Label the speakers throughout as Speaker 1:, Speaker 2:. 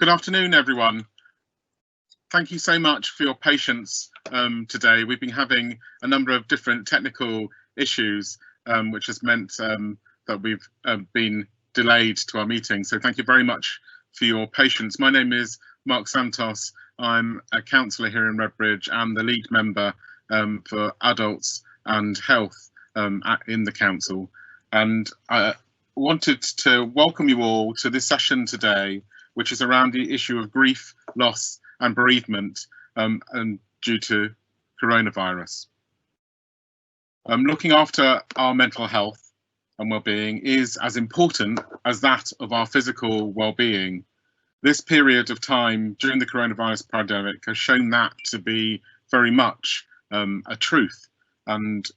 Speaker 1: Good afternoon, everyone. Thank you so much for your patience today. We've been having a number of different technical issues, which has meant that we've been delayed to our meeting. So thank you very much for your patience. My name is Mark Santos. I'm a councillor here in Redbridge and the lead member for adults and health in the council. And I wanted to welcome you all to this session today, which is around the issue of grief, loss and bereavement and due to coronavirus. Looking after our mental health and well-being is as important as that of our physical well-being. This period of time during the coronavirus pandemic has shown that to be very much a truth, and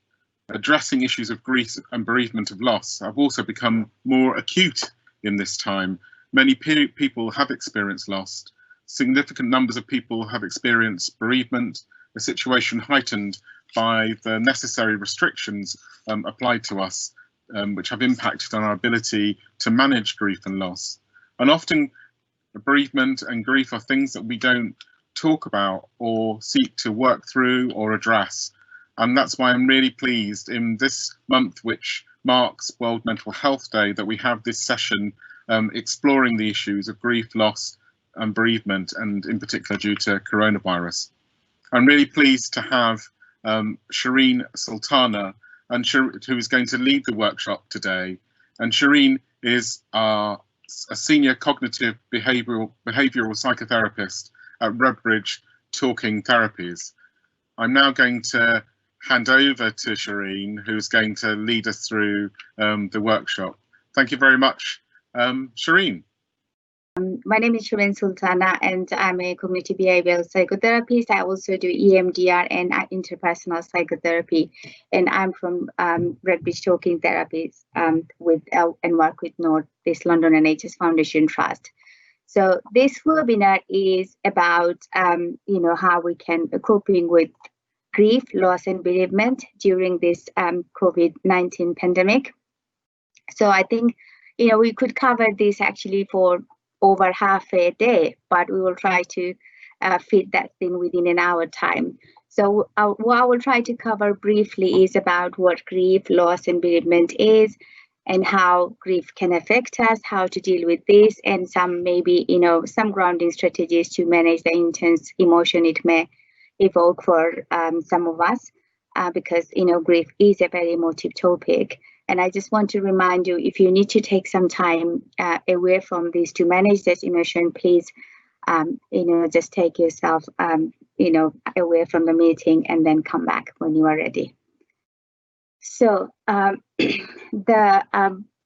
Speaker 1: addressing issues of grief and bereavement of loss have also become more acute in this time. Many people have experienced loss. Significant numbers of people have experienced bereavement, a situation heightened by the necessary restrictions applied to us, which have impacted on our ability to manage grief and loss. And often bereavement and grief are things that we don't talk about or seek to work through or address. And that's why I'm really pleased in this month, which marks World Mental Health Day, that we have this session exploring the issues of grief, loss and bereavement, and in particular due to coronavirus. I'm really pleased to have Shireen Sultana, who is going to lead the workshop today. And Shireen is a senior cognitive behavioural psychotherapist at Redbridge Talking Therapies. I'm now going to hand over to Shireen, who's going to lead us through the workshop. Thank you very much, Shireen.
Speaker 2: My name is Shireen Sultana and I'm a cognitive behavioral psychotherapist. I also do EMDR and interpersonal psychotherapy, and I'm from Redbridge Talking Therapies and work with Northeast London NHS Foundation Trust. So this webinar is about how we can coping with grief, loss and bereavement during this COVID-19 pandemic. So I think we could cover this actually for over half a day, but we will try to fit that in within an hour time. So what I will try to cover briefly is about what grief, loss and bereavement is, and how grief can affect us, how to deal with this, and some some grounding strategies to manage the intense emotion it may evoke for some of us, because grief is a very emotive topic. And I just want to remind you, if you need to take some time away from this to manage this emotion, please, just take yourself, away from the meeting and then come back when you are ready. So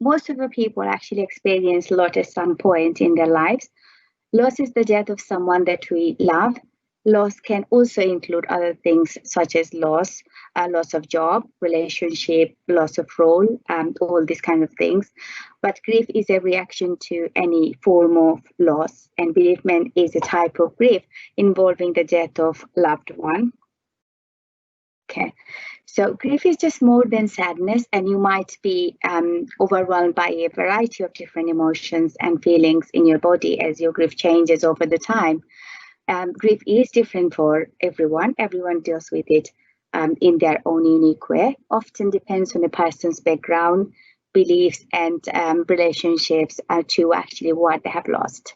Speaker 2: most of the people actually experience loss at some point in their lives. Loss is the death of someone that we love. Loss can also include other things such as loss of job, relationship, loss of role, all these kind of things. But grief is a reaction to any form of loss, and bereavement is a type of grief involving the death of loved one. Okay, so grief is just more than sadness, and you might be overwhelmed by a variety of different emotions and feelings in your body as your grief changes over the time. Grief is different for everyone. Everyone deals with it in their own unique way. Often depends on a person's background, beliefs, and relationships to actually what they have lost.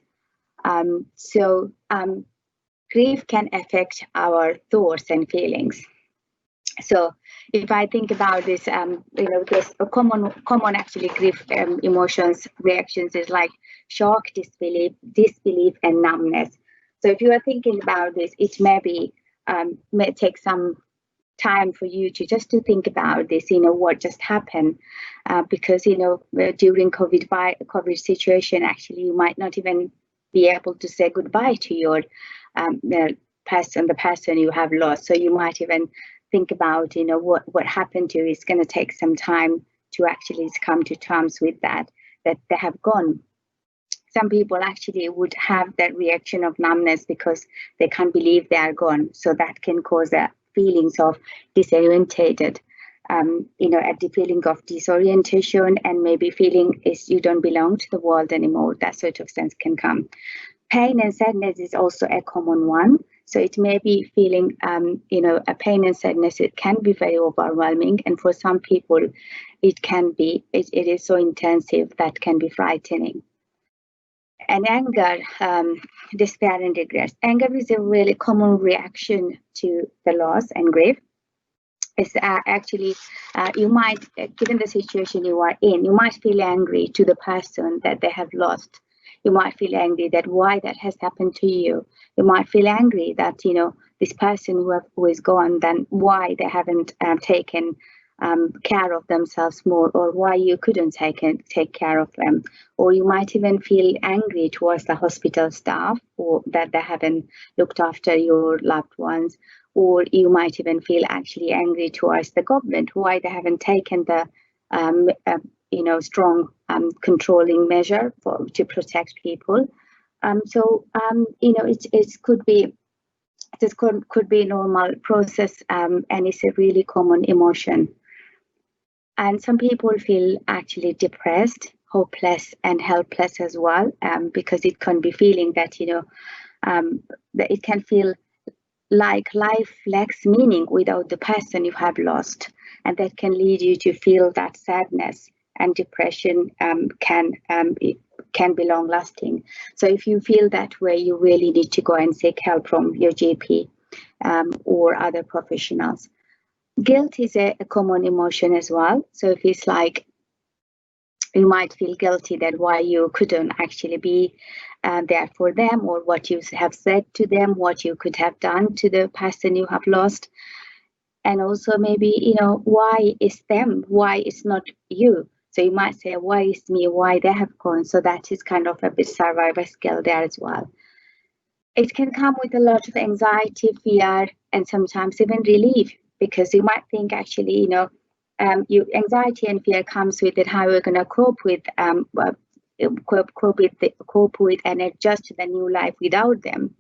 Speaker 2: Grief can affect our thoughts and feelings. So if I think about this, there's a common actually grief emotions reactions is like shock, disbelief, and numbness. So if you are thinking about this, it may take some time for you to think about this, what just happened, because, during COVID situation, actually, you might not even be able to say goodbye to your the person you have lost. So you might even think about, what happened to you. It's going to take some time to actually come to terms with that they have gone. Some people actually would have that reaction of numbness because they can't believe they are gone. So that can cause feelings of disorientated, the feeling of disorientation, and maybe feeling is you don't belong to the world anymore. That sort of sense can come. Pain and sadness is also a common one. So it may be feeling, a pain and sadness. It can be very overwhelming, and for some people, it is so intensive that can be frightening. And anger, despair and regret. Anger is a really common reaction to the loss and grief. It's actually, you might, given the situation you are in, you might feel angry to the person that they have lost. You might feel angry that why that has happened to you. You might feel angry that, this person who is gone, then why they haven't taken care of themselves more, or why you couldn't take care of them. Or you might even feel angry towards the hospital staff, or that they haven't looked after your loved ones. Or you might even feel actually angry towards the government, why they haven't taken the strong controlling measure to protect people. This could be a normal process, and it's a really common emotion. And some people feel actually depressed, hopeless, and helpless as well, because it can be feeling that that it can feel like life lacks meaning without the person you have lost, and that can lead you to feel that sadness and depression can be long lasting. So if you feel that way, you really need to go and seek help from your GP or other professionals. Guilt is a common emotion as well. So if it's like, you might feel guilty that why you couldn't actually be there for them, or what you have said to them, what you could have done to the person you have lost. And also maybe, why is them, why it's not you? So you might say, why is me, why they have gone? So that is kind of a bit survivor's guilt there as well. It can come with a lot of anxiety, fear, and sometimes even relief, because you might think actually, anxiety and fear comes with it, how we're going to cope with and adjust to the new life without them.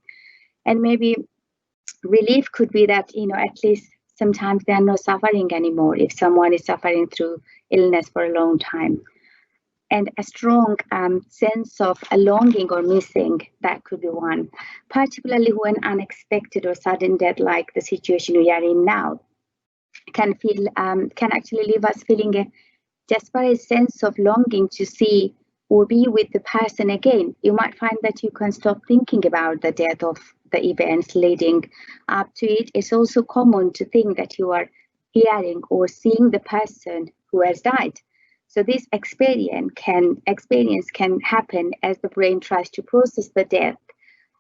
Speaker 2: And maybe relief could be that, at least sometimes they're not suffering anymore if someone is suffering through illness for a long time. And a strong sense of a longing or missing, that could be one, particularly when unexpected or sudden death, like the situation we are in now, can actually leave us feeling a desperate sense of longing to see or be with the person again. You might find that you can stop thinking about the death of the events leading up to it. It's also common to think that you are hearing or seeing the person who has died. So this experience can happen as the brain tries to process the death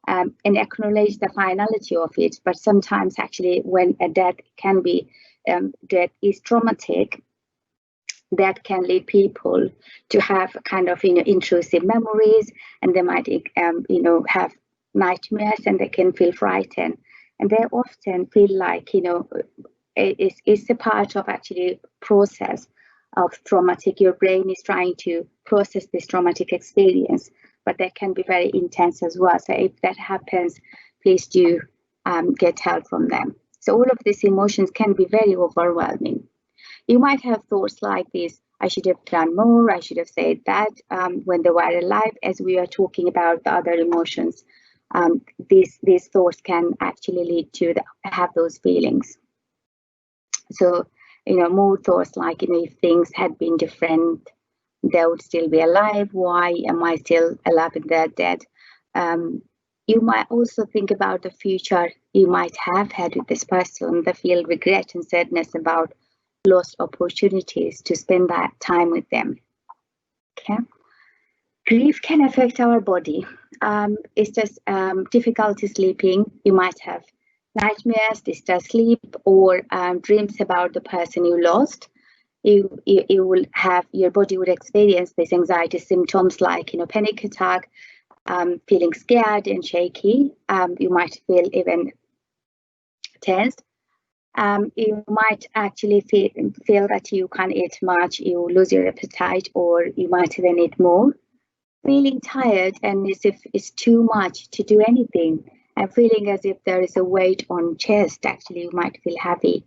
Speaker 2: and acknowledge the finality of it. But sometimes actually when a death is traumatic, that can lead people to have kind of intrusive memories, and they might have nightmares, and they can feel frightened, and they often feel like it's a part of actually process of traumatic. Your brain is trying to process this traumatic experience, but that can be very intense as well. So if that happens, please do get help from them. So all of these emotions can be very overwhelming. You might have thoughts like this: I should have done more, I should have said that when they were alive. As we are talking about the other emotions, these thoughts can actually lead to have those feelings. So, more thoughts like, if things had been different, they would still be alive. Why am I still alive and they're dead? You might also think about the future you might have had with this person. They feel regret and sadness about lost opportunities to spend that time with them. Okay. Grief can affect our body. It's just difficulty sleeping. You might have nightmares, disturbed sleep, or dreams about the person you lost. You will have, your body would experience these anxiety symptoms like panic attack, feeling scared and shaky. You might feel even tensed. You might actually feel that you can't eat much, you lose your appetite, or you might even eat more. Feeling tired and as if it's too much to do anything, and feeling as if there is a weight on chest. Actually, you might feel heavy.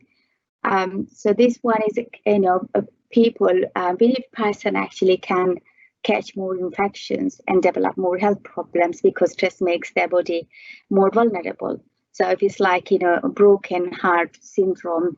Speaker 2: So this one is, people, bereaved person actually can catch more infections and develop more health problems because stress makes their body more vulnerable. So if it's like, you know, a broken heart syndrome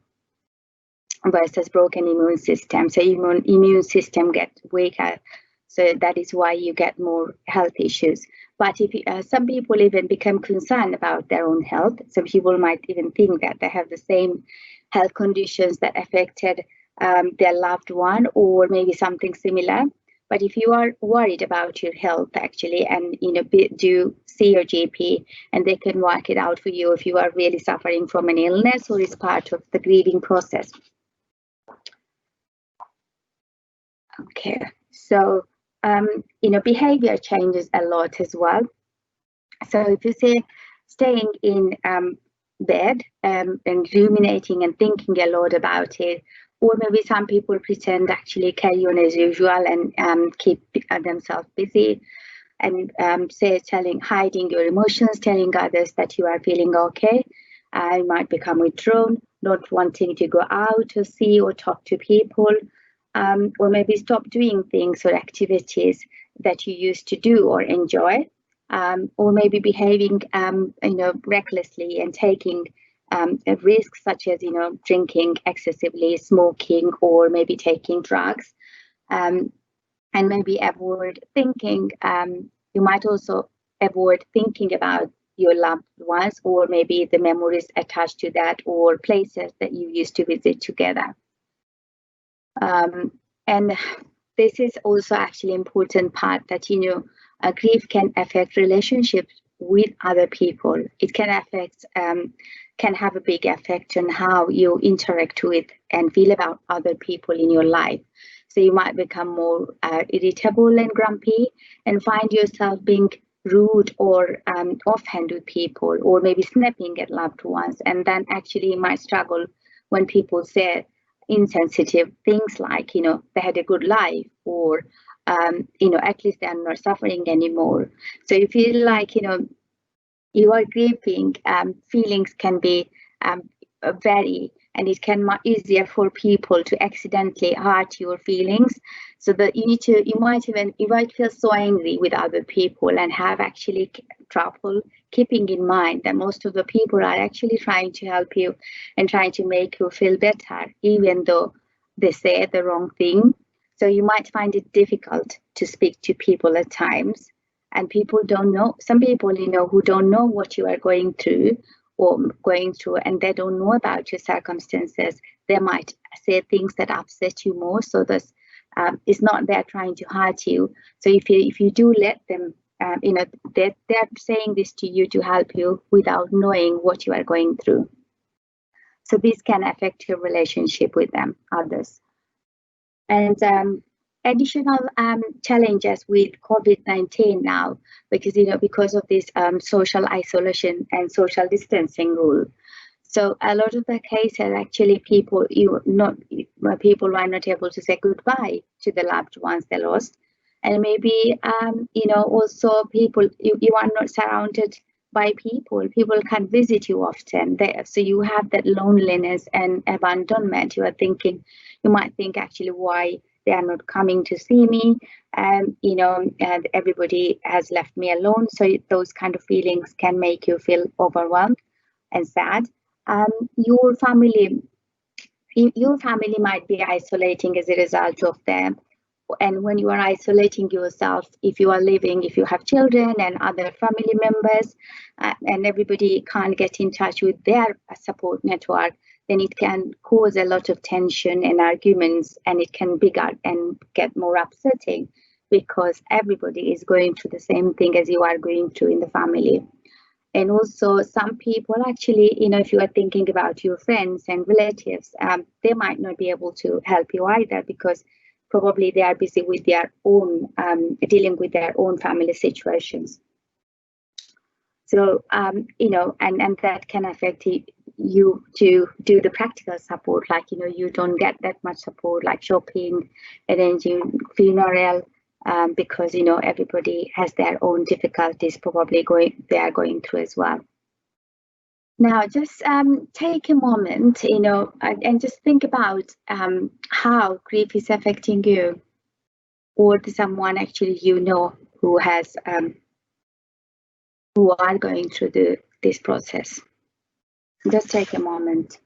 Speaker 2: versus broken immune system, so immune system get weaker, so that is why you get more health issues. But if some people even become concerned about their own health, some people might even think that they have the same health conditions that affected their loved one, or maybe something similar. But if you are worried about your health actually, and you know, do see your GP, and they can work it out for you if you are really suffering from an illness or is part of the grieving process. Okay, so you know, behavior changes a lot as well. So if you say staying in bed and ruminating and thinking a lot about it, or maybe some people pretend actually carry on as usual and keep themselves busy, and hiding your emotions, telling others that you are feeling okay. You might become withdrawn, not wanting to go out or see or talk to people, or maybe stop doing things or activities that you used to do or enjoy, or maybe behaving you know, recklessly and taking risks such as, you know, drinking excessively, smoking, or maybe taking drugs, and maybe avoid thinking. You might also avoid thinking about your loved ones, or maybe the memories attached to that, or places that you used to visit together. And this is also actually important part that, you know, grief can affect relationships with other people. It can affect, can have a big effect on how you interact with and feel about other people in your life. So you might become more irritable and grumpy, and find yourself being rude or offhand with people, or maybe snapping at loved ones. And then actually you might struggle when people say insensitive things like, you know, they had a good life, or you know, at least they're not suffering anymore. So you feel like, you know, you are grieving, feelings can be vary, and it can be easier for people to accidentally hurt your feelings. So that you might feel so angry with other people and have actually trouble keeping in mind that most of the people are actually trying to help you and trying to make you feel better, even though they say the wrong thing. So you might find it difficult to speak to people at times, and people don't know. Some people, you know, who don't know what you are going through, and they don't know about your circumstances, they might say things that upset you more. So this is not they're trying to hurt you. So if you do let them, you know, they're saying this to you to help you without knowing what you are going through. So this can affect your relationship with others. And additional challenges with COVID-19 now, because, you know, because of this social isolation and social distancing rule. So a lot of the cases, actually, people were not able to say goodbye to the loved ones they lost, and maybe you know, also people, you are not surrounded by people. People can't visit you often there, so you have that loneliness and abandonment. You might think actually why they are not coming to see me, you know, and everybody has left me alone. So those kind of feelings can make you feel overwhelmed and sad. Your family might be isolating as a result of them. And when you are isolating yourself, if you have children and other family members, and everybody can't get in touch with their support network, then it can cause a lot of tension and arguments, and it can bigger and get more upsetting, because everybody is going through the same thing as you are going through in the family. And also some people actually, you know, if you are thinking about your friends and relatives, they might not be able to help you either, because probably they are busy with their own, dealing with their own family situations. So, you know, and that can affect you to do the practical support, like, you know, you don't get that much support, like shopping, arranging funeral, because, you know, everybody has their own difficulties probably they are going through as well. Now, just take a moment, you know, and just think about how grief is affecting you. or someone actually you know who has who are going through this process. Just take a moment.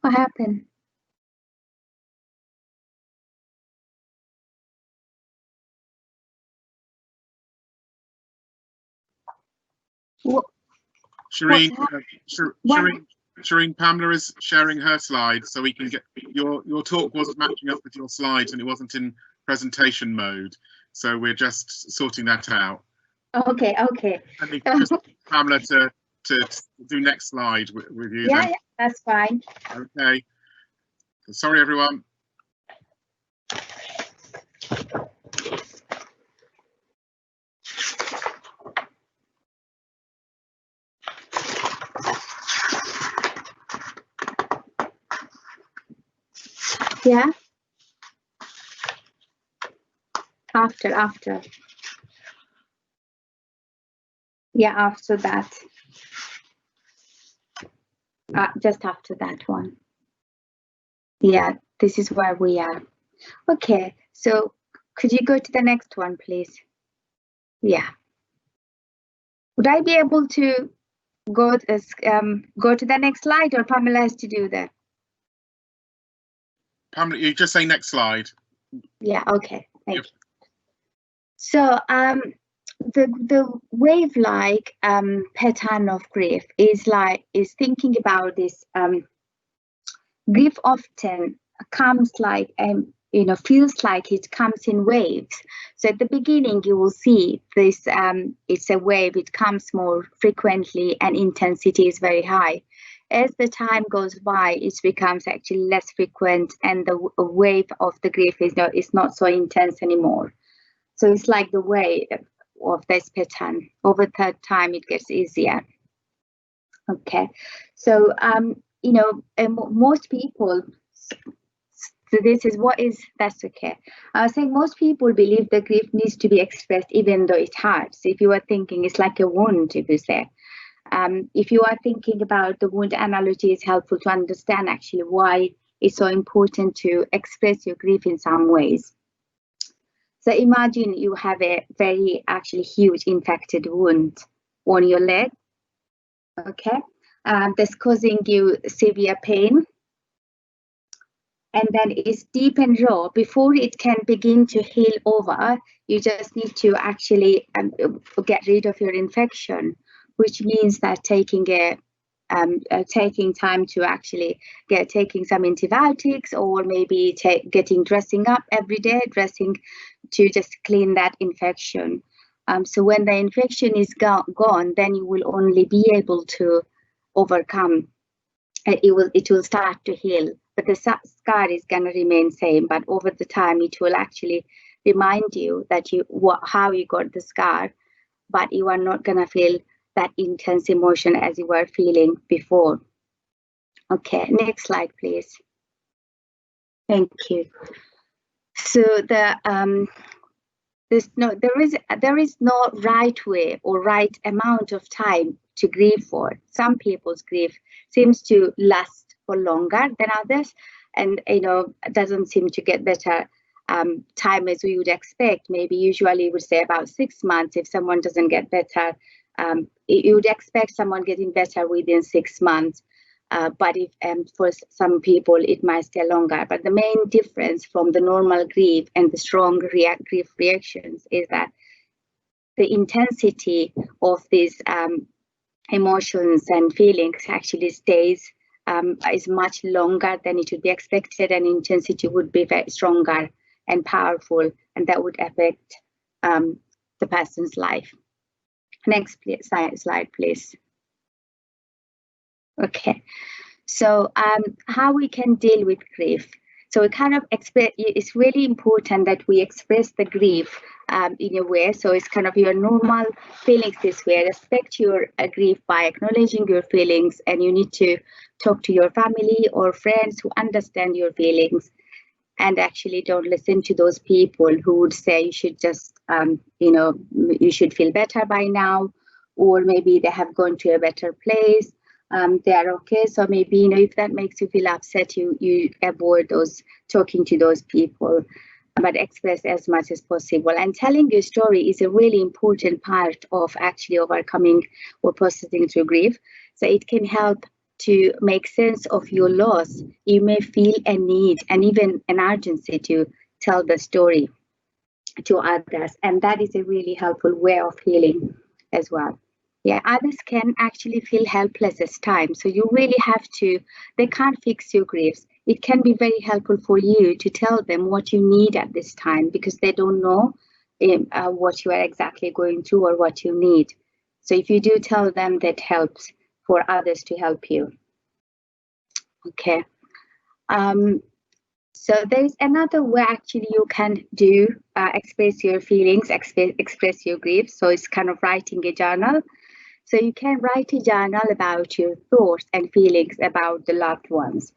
Speaker 2: What happened?
Speaker 1: Shireen, Shireen, Pamela is sharing her slides, so we can get your talk wasn't matching up with your slides, and it wasn't in presentation mode. So we're just sorting that out.
Speaker 2: Okay, okay.
Speaker 1: And just Pamela to do next slide with you.
Speaker 2: Yeah,
Speaker 1: then.
Speaker 2: yeah, that's fine.
Speaker 1: Okay. Sorry, everyone.
Speaker 2: Yeah. After. Yeah, after that. Just after that one. Yeah, this is where we are. Okay, so could you go to the next one, please? Yeah. Would I be able to go to the next slide, or Pamela has to do that?
Speaker 1: Pamela, you just say next slide.
Speaker 2: Yeah, okay, thank you. So the wave-like pattern of grief is thinking about this. Grief often comes like feels like it comes in waves. So at the beginning you will see this it's a wave, it comes more frequently and intensity is very high. As the time goes by, it becomes actually less frequent, and the wave of the grief is not so intense anymore. So it's like the way of this pattern. Over the time, it gets easier. Okay, so most people. So this is that's okay. I was saying most people believe the grief needs to be expressed even though it hurts. If you are thinking it's like a wound, if you say. If you are thinking about the wound analogy, it's helpful to understand actually why it's so important to express your grief in some ways. So imagine you have a very actually huge infected wound on your leg, okay? That's causing you severe pain. And then it's deep and raw. Before it can begin to heal over, you just need to actually get rid of your infection, which means that taking time to actually taking some antibiotics, or maybe dressing up every day, dressing to just clean that infection. So when the infection is gone, then you will only be able to overcome. It will start to heal, but the scar is going to remain same. But over the time, it will actually remind you that how you got the scar, but you are not going to feel that intense emotion as you were feeling before. Okay, next slide, please. Thank you. So there is no right way or right amount of time to grieve for. Some people's grief seems to last for longer than others, and doesn't seem to get better time as we would expect. Maybe usually would say about 6 months. If someone doesn't get better, you would expect someone getting better within 6 months. But if for some people it might stay longer. But the main difference from the normal grief and the strong grief reactions is that the intensity of these emotions and feelings actually stays is much longer than it would be expected, and intensity would be very stronger and powerful, and that would affect the person's life. Next slide, please. Okay, so how we can deal with grief. So it kind of it's really important that we express the grief in a way. So it's kind of your normal feelings this way. Respect your grief by acknowledging your feelings, and you need to talk to your family or friends who understand your feelings, and actually don't listen to those people who would say you should just, you should feel better by now, or maybe they have gone to a better place. They are okay. So maybe, if that makes you feel upset, you avoid talking to those people, but express as much as possible. And telling your story is a really important part of actually overcoming or processing through grief. So it can help to make sense of your loss. You may feel a need and even an urgency to tell the story to others, and that is a really helpful way of healing as well. Yeah, others can actually feel helpless as time. So you really have to, they can't fix your griefs. It can be very helpful for you to tell them what you need at this time, because they don't know what you are exactly going through or what you need. So if you do tell them, that helps for others to help you. Okay. So there's another way actually you can do express your feelings, express your grief. So it's kind of writing a journal. So you can write a journal about your thoughts and feelings about the loved ones.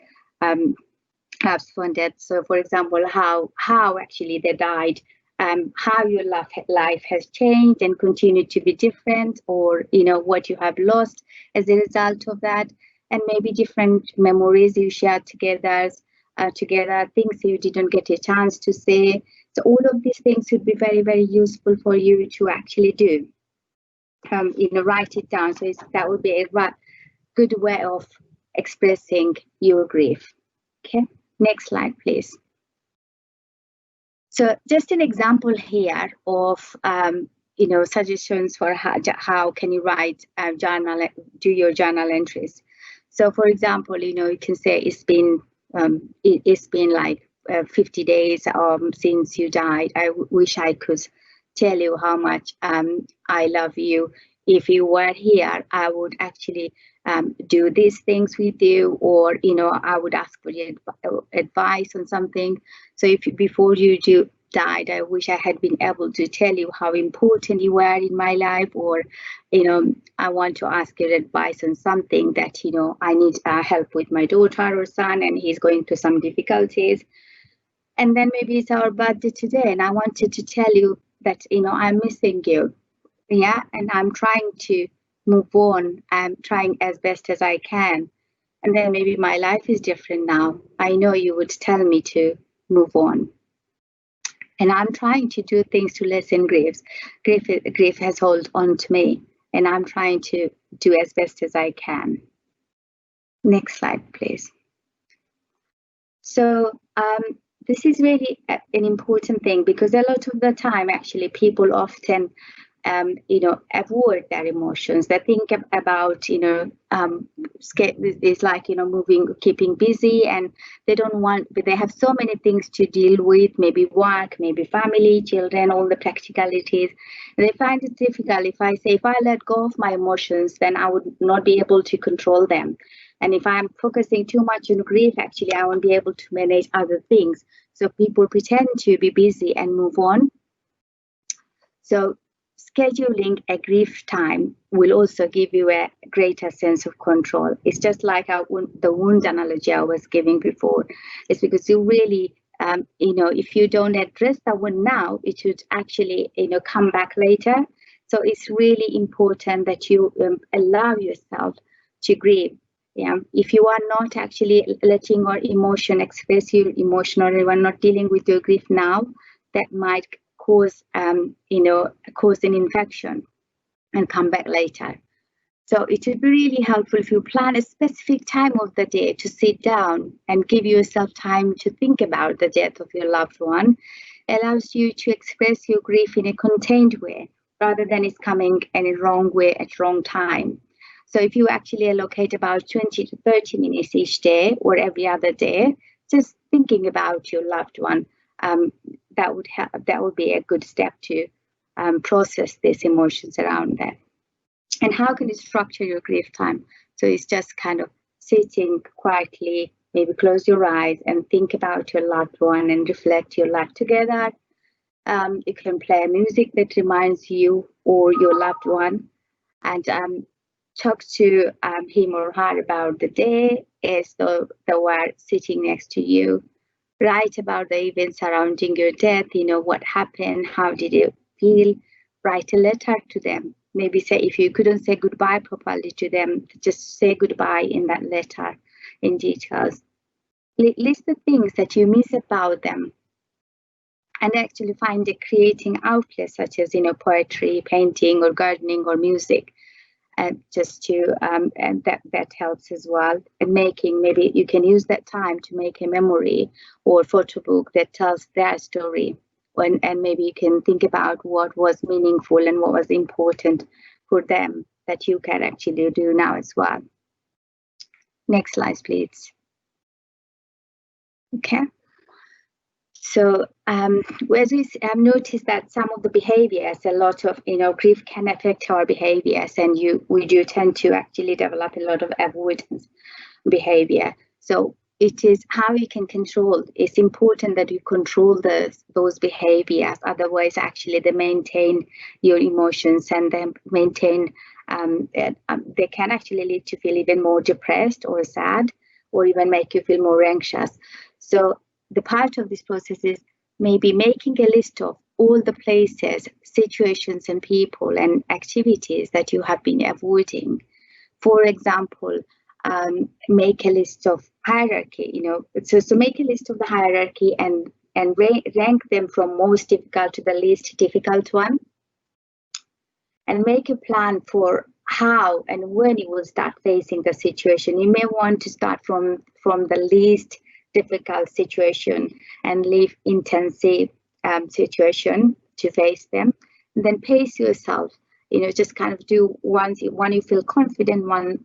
Speaker 2: Perhaps from that. So for example, how actually they died, how your life has changed and continued to be different, or what you have lost as a result of that, and maybe different memories you shared together, things you didn't get a chance to say. So all of these things would be very, very useful for you to actually do. Write it down. So that would be a good way of expressing your grief. Okay, next slide, please. So just an example here of suggestions for how can you write journal, do your journal entries. So for example, you can say it's been like 50 days since you died. I wish I could tell you how much I love you. If you were here, I would actually do these things with you, or I would ask for your advice on something. So before you died, I wish I had been able to tell you how important you were in my life, or I want to ask your advice on something that I need help with my daughter or son, and he's going through some difficulties. And then maybe it's our birthday today, and I wanted to tell you that I'm missing you. Yeah, and I'm trying to move on. I'm trying as best as I can. And then maybe my life is different now. I know you would tell me to move on. And I'm trying to do things to lessen grief. Grief has hold on to me, and I'm trying to do as best as I can. Next slide, please. So this is really an important thing, because a lot of the time, actually, people often avoid their emotions. They think about, it's like, moving, keeping busy, and they don't want, but they have so many things to deal with, maybe work, maybe family, children, all the practicalities. They find it difficult. If I let go of my emotions, then I would not be able to control them. And if I'm focusing too much on grief, actually, I won't be able to manage other things. So people pretend to be busy and move on. So scheduling a grief time will also give you a greater sense of control. It's just like the wound analogy I was giving before. It's because you really, if you don't address the wound now, it should actually, come back later. So it's really important that you allow yourself to grieve. Yeah, if you are not actually letting your emotion express your emotion, or you are not dealing with your grief now, that might cause an infection and come back later. So it would be really helpful if you plan a specific time of the day to sit down and give yourself time to think about the death of your loved one. It allows you to express your grief in a contained way, rather than it's coming in a wrong way at wrong time. So if you actually allocate about 20 to 30 minutes each day or every other day, just thinking about your loved one, that would be a good step to process these emotions around that. And how can you structure your grief time? So it's just kind of sitting quietly maybe close your eyes and think about your loved one and reflect your life together. You can play music that reminds you or your loved one, and talk to him or her about the day as though they were sitting next to you. Write about the events surrounding your death, what happened, how did you feel. Write a letter to them. Maybe say, if you couldn't say goodbye properly to them, just say goodbye in that letter in details. List the things that you miss about them, and actually find a creating outlet such as poetry, painting, or gardening, or music, and just to and that helps as well. And maybe you can use that time to make a memory or photo book that tells their story, and maybe you can think about what was meaningful and what was important for them that you can actually do now as well. Next slide, please. Okay. So as we have noticed that some of the behaviors, a lot of grief can affect our behaviors, and we do tend to actually develop a lot of avoidance behavior. So it is how you can control. It's important that you control those behaviors. Otherwise, actually, they maintain your emotions, and they maintain. They can actually lead to feel even more depressed or sad, or even make you feel more anxious. So the part of this process is maybe making a list of all the places, situations, and people and activities that you have been avoiding. For example, make a list of hierarchy, so make a list of the hierarchy and rank them from most difficult to the least difficult one, and make a plan for how and when you will start facing the situation. You may want to start from the least difficult situation and leave intensive situation to face them. And then pace yourself. Just kind of do when you feel confident one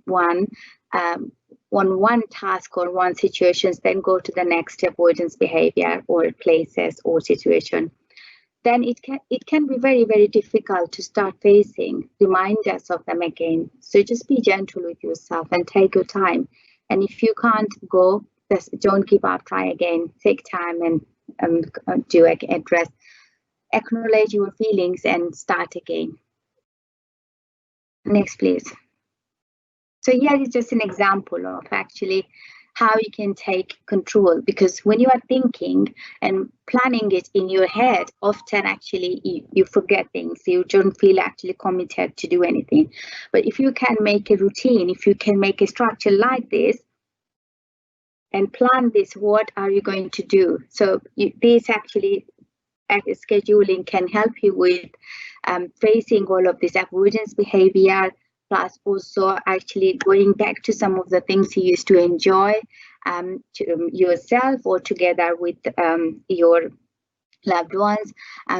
Speaker 2: task or one situations, then go to the next avoidance behavior or places or situation. Then it can be very, very difficult to start facing reminders of them again. So just be gentle with yourself and take your time. And if you can't go, don't give up, try again, take time and address, acknowledge your feelings and start again. Next, please. So here is just an example of actually how you can take control, because when you are thinking and planning it in your head, often actually you forget things. You don't feel actually committed to do anything. But if you can make a routine, if you can make a structure like this, and plan this, what are you going to do? So this actually scheduling can help you with facing all of this avoidance behavior, plus also actually going back to some of the things you used to enjoy to yourself or together with your loved ones,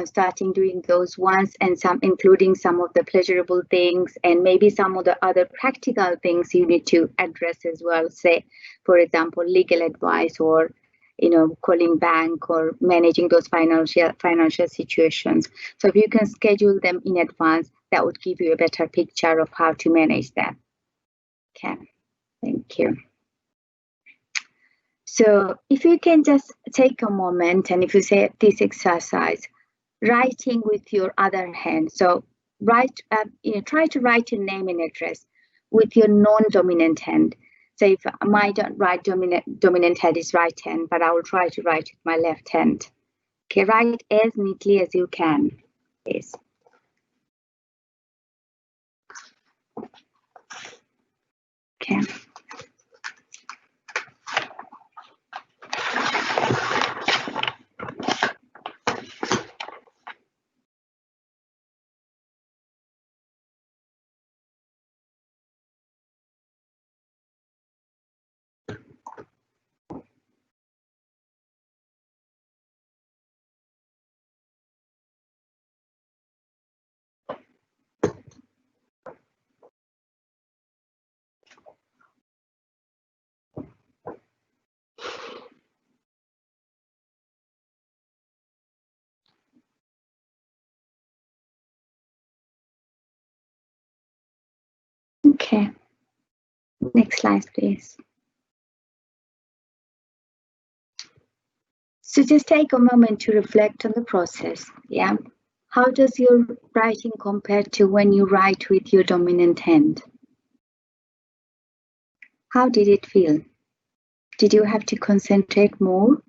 Speaker 2: starting doing those ones, and including some of the pleasurable things and maybe some of the other practical things you need to address as well. Say, for example, legal advice, or calling bank, or managing those financial situations. So if you can schedule them in advance, that would give you a better picture of how to manage them. Okay, thank you. So if you can just take a moment, and if you say this exercise, writing with your other hand. So try to write your name and address with your non-dominant hand. So if my right dominant hand is right hand, but I will try to write with my left hand. Okay, write as neatly as you can, please. Okay. Okay, next slide, please. So just take a moment to reflect on the process. Yeah. How does your writing compare to when you write with your dominant hand? How did it feel? Did you have to concentrate more?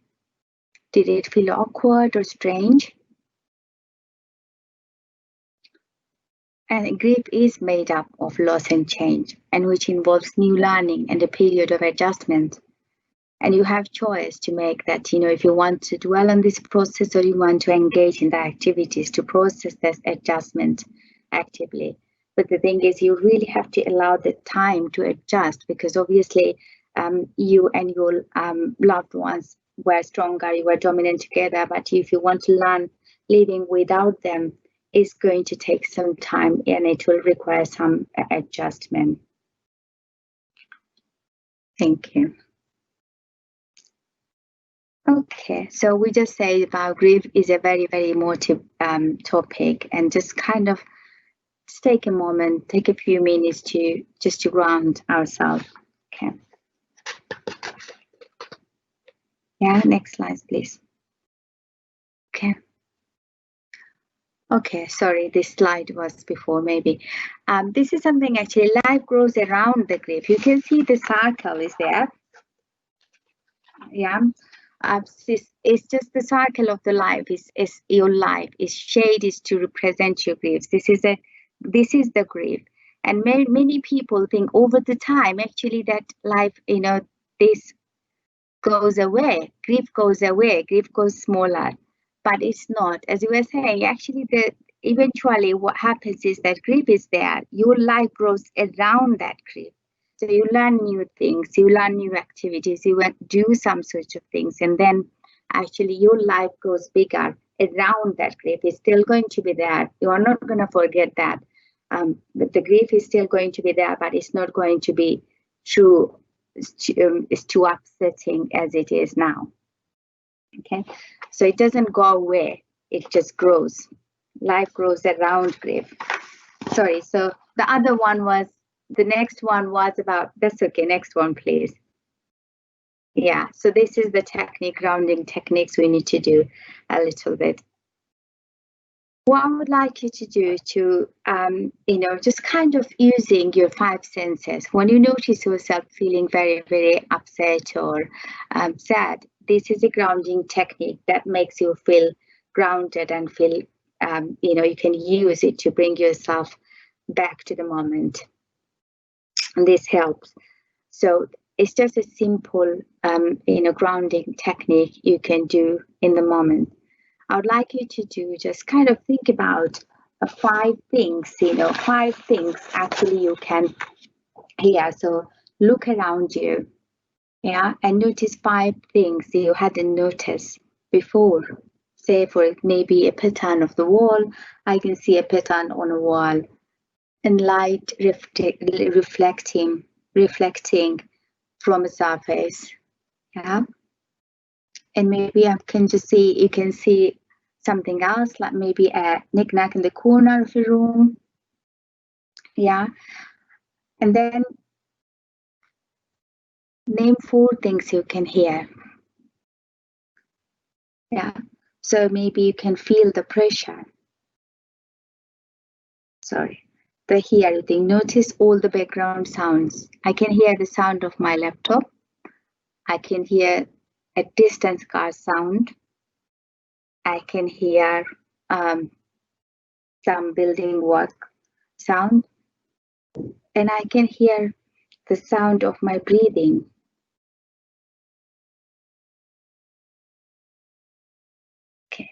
Speaker 2: Did it feel awkward or strange? And grief is made up of loss and change, and which involves new learning and a period of adjustment. And you have choice to make that, if you want to dwell on this process or you want to engage in the activities to process this adjustment actively. But the thing is, you really have to allow the time to adjust, because obviously you and your loved ones were stronger, you were dominant together, but if you want to learn living without them, it's going to take some time and it will require some adjustment. Thank you. Okay, so we just say about grief is a very, very emotive topic, and just kind of take a moment, take a few minutes to just to ground ourselves. Okay. Yeah, next slide, please. Okay. Okay, sorry, this slide was before maybe. This is something actually, life grows around the grief. You can see the circle is there. Yeah. It's just the circle of the life is your life. Is shade is to represent your griefs. This is the grief, and many people think over the time actually that life, this goes away, grief goes away, grief goes smaller, but it's not. As you were saying, actually eventually what happens is that grief is there. Your life grows around that grief. So you learn new things, you learn new activities, you do some sorts of things, and then actually your life grows bigger around that grief. It's still going to be there. You are not going to forget that. But the grief is still going to be there, but it's not going to be true. It's too upsetting as it is now. Okay, so it doesn't go away, it just grows. Life grows around grief. Sorry, so the other one was, the next one was about, that's okay, next one please. Yeah, so this is the technique, grounding techniques we need to do a little bit. What I would like you to do to, just kind of using your 5 senses. When you notice yourself feeling very, very upset or sad, this is a grounding technique that makes you feel grounded and feel, you can use it to bring yourself back to the moment. And this helps. So it's just a simple, grounding technique you can do in the moment. I would like you to do, just kind of think about 5 things, 5 things actually you can hear. So look around you, yeah, and notice 5 things you hadn't noticed before. Say for maybe a pattern of the wall. I can see a pattern on a wall, and light reflecting from a surface, yeah. And maybe you can see something else, like maybe a knick-knack in the corner of the room, yeah. And then name 4 things you can hear, yeah. So maybe you can feel the pressure, the hearing thing. Notice all the background sounds. I can hear the sound of my laptop. I can hear a distant car sound. I can hear some building work sound, and I can hear the sound of my breathing. Okay.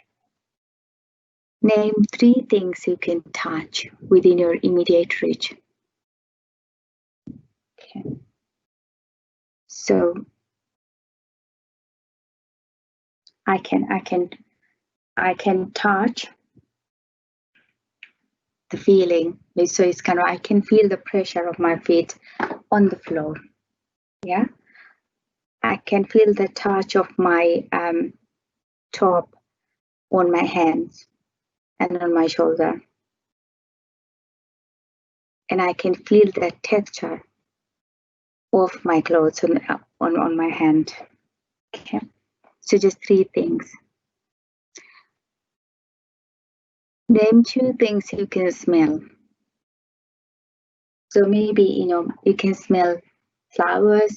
Speaker 2: Name 3 things you can touch within your immediate reach. Okay. So I can touch the feeling. So it's kind of, I can feel the pressure of my feet on the floor. Yeah. I can feel the touch of my top on my hands and on my shoulder. And I can feel the texture of my clothes on my hand. Okay. So just 3 things. Name 2 things you can smell. So maybe, you can smell flowers,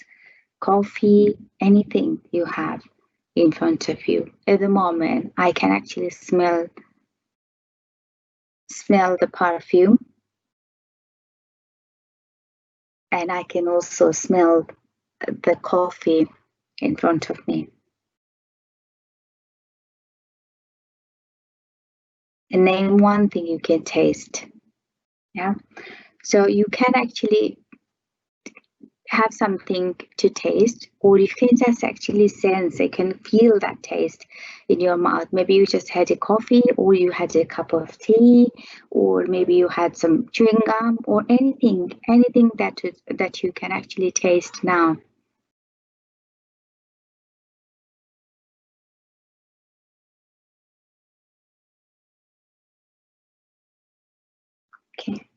Speaker 2: coffee, anything you have in front of you. At the moment, I can actually smell the perfume, and I can also smell the coffee in front of me. And name 1 thing you can taste. Yeah, so you can actually have something to taste, or you can just actually sense, you can feel that taste in your mouth. Maybe you just had a coffee, or you had a cup of tea, or maybe you had some chewing gum, or anything that you can actually taste now. Okay.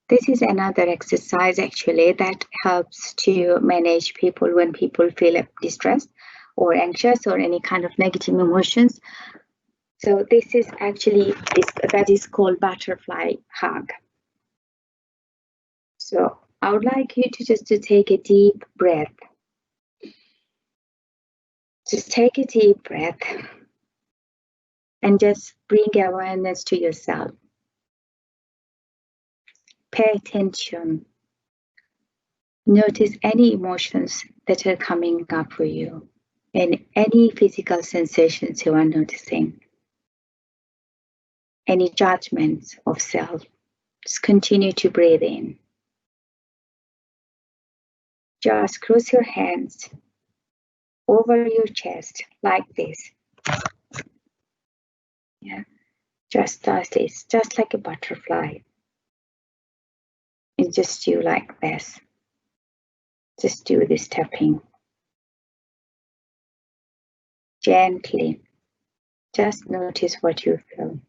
Speaker 2: This is another exercise actually that helps to manage people when people feel distressed or anxious or any kind of negative emotions. So this is actually that is called butterfly hug. So I would like you to take a deep breath. Just take a deep breath and just bring awareness to yourself. Pay attention. Notice any emotions that are coming up for you and any physical sensations you are noticing. Any judgments of self. Just continue to breathe in. Just cross your hands over your chest like this. Yeah, just does this, just like a butterfly. And just do like this. Just do this tapping. Gently. Just notice what you feel.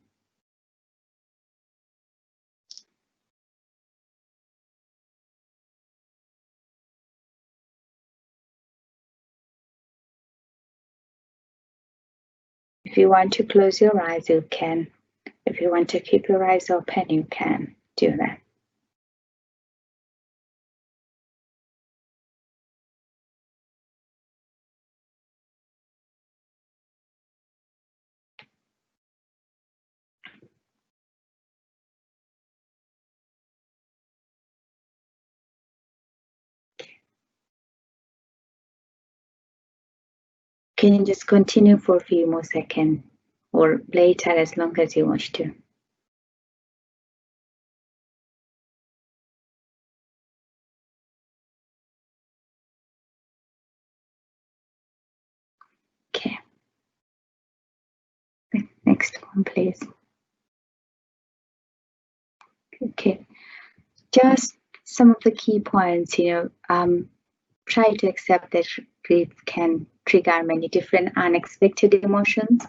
Speaker 2: If you want to close your eyes, you can. If you want to keep your eyes open, you can do that. Can you just continue for a few more seconds or later as long as you wish to? Okay. Next one, please. Okay. Just some of the key points, try to accept that grief can trigger many different unexpected emotions.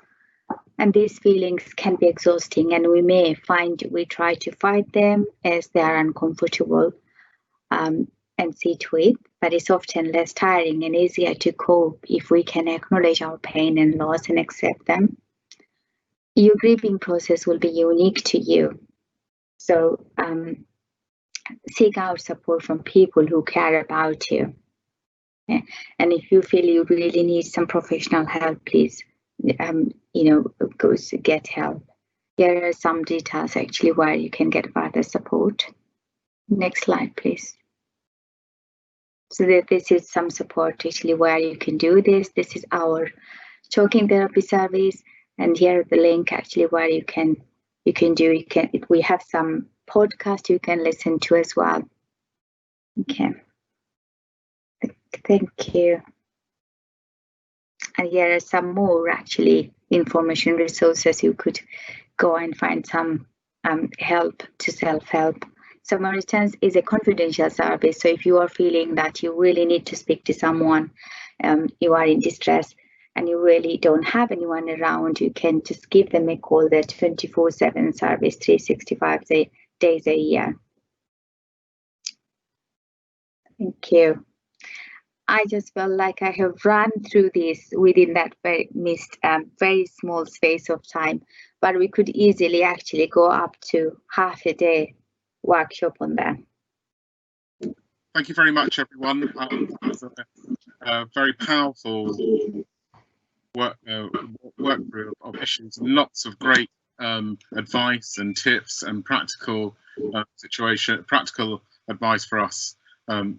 Speaker 2: And these feelings can be exhausting, and we may find we try to fight them as they are uncomfortable and sit with, but it's often less tiring and easier to cope if we can acknowledge our pain and loss and accept them. Your grieving process will be unique to you. So seek out support from people who care about you. Yeah. And if you feel you really need some professional help, please, go get help. Here are some details actually where you can get further support. Next slide, please. So that this is some support actually where you can do this. This is our talking therapy service, and here is the link actually where we have some podcast you can listen to as well. Okay. Thank you. And here are some more actually information resources you could go and find some help to self-help. Samaritans is a confidential service, so if you are feeling that you really need to speak to someone, you are in distress and you really don't have anyone around, you can just give them a call. That 24/7 service, 365 days a year. Thank you. I just felt like I have run through this within that very small space of time, but we could easily actually go up to half a day workshop on that.
Speaker 1: Thank you very much, everyone. That was a very powerful work through of issues, lots of great advice and tips and practical practical advice for us.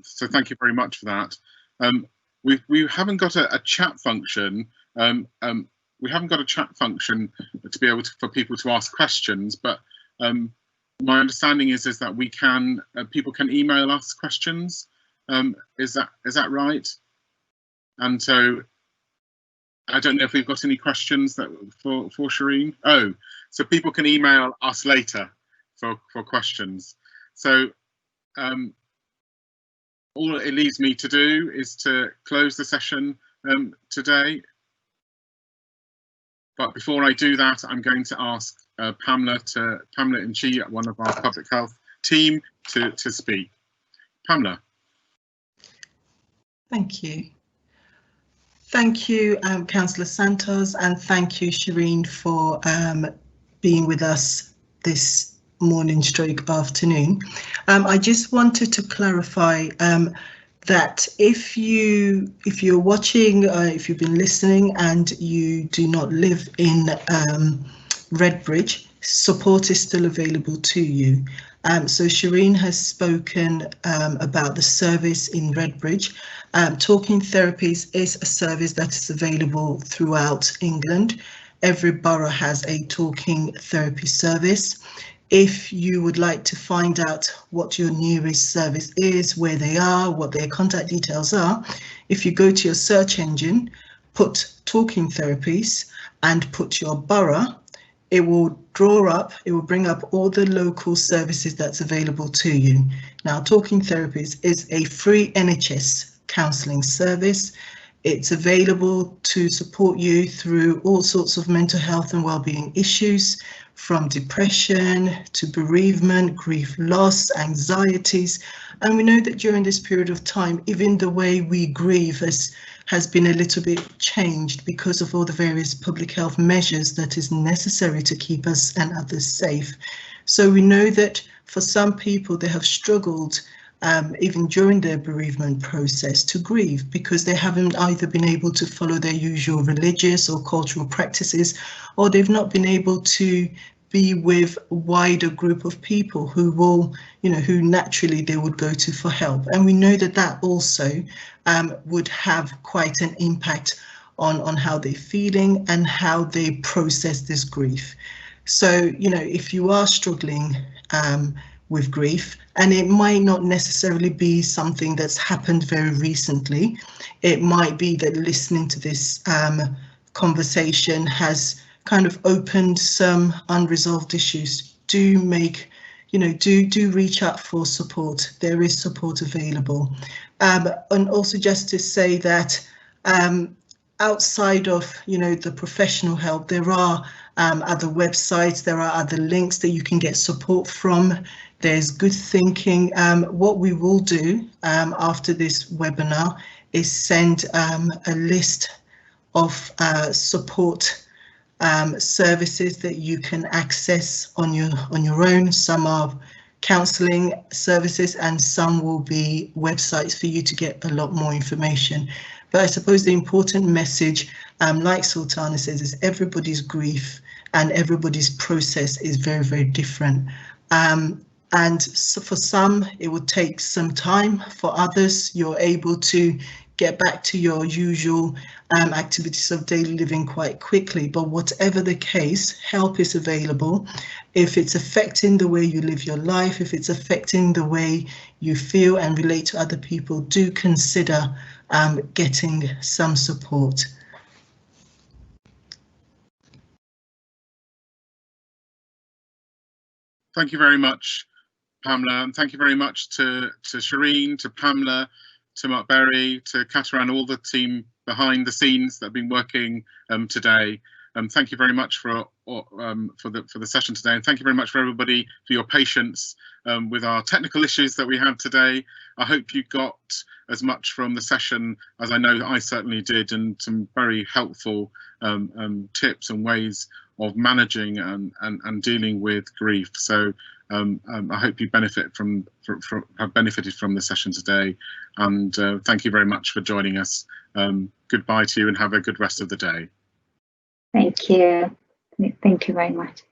Speaker 1: So thank you very much for that. We haven't got a chat function. We haven't got a chat function to be able for people to ask questions, but my understanding is that we can people can email us questions. Is that right? And so I don't know if we've got any questions for Shireen. Oh, so people can email us later for questions. So all it leaves me to do is to close the session today. But before I do that, I'm going to ask Pamela and Chi, one of our public health team, to speak. Pamela.
Speaker 3: Thank you. Thank you, Councillor Santos, and thank you, Shireen, for being with us this morning stroke afternoon. I just wanted to clarify that if you're watching, if you've been listening and you do not live in Redbridge, support is still available to you. So Shireen has spoken about the service in Redbridge. Talking Therapies is a service that is available throughout England. Every borough has a talking therapy service. If you would like to find out what your nearest service is, where they are, what their contact details are, if you go to your search engine, put Talking Therapies and put your borough, it will bring up all the local services that's available to you. Now, Talking Therapies is a free NHS counselling service. It's available to support you through all sorts of mental health and wellbeing issues, from depression to bereavement, grief, loss, anxieties. And we know that during this period of time, even the way we grieve has been a little bit changed because of all the various public health measures that is necessary to keep us and others safe. So we know that for some people, they have struggled even during their bereavement process to grieve because they haven't either been able to follow their usual religious or cultural practices, or they've not been able to be with a wider group of people who will, who naturally they would go to for help. And we know that that also would have quite an impact on how they're feeling and how they process this grief. So, if you are struggling with grief, and it might not necessarily be something that's happened very recently, it might be that listening to this conversation has kind of opened some unresolved issues. Do reach out for support. There is support available. And also just to say that outside of the professional help, there are other websites, there are other links that you can get support from. There's Good Thinking. What we will do after this webinar is send a list of support services that you can access on your own. Some are counselling services and some will be websites for you to get a lot more information. But I suppose the important message, like Sultana says, is everybody's grief and everybody's process is very, very different. And so for some, it would take some time. For others, you're able to get back to your usual activities of daily living quite quickly. But whatever the case, help is available. If it's affecting the way you live your life, if it's affecting the way you feel and relate to other people, do consider getting some support.
Speaker 1: Thank you very much, Pamela, and thank you very much to Shireen, to Pamela, to Mark Berry, to Katarina, all the team behind the scenes that have been working today. thank you very much for the session today, and thank you very much for everybody for your patience with our technical issues that we had today. I hope you got as much from the session as I know I certainly did, and some very helpful tips and ways of managing and dealing with grief. So I hope you have benefited from the session today, and thank you very much for joining us. Goodbye to you, and have a good rest of the day.
Speaker 2: Thank you. Thank you very much.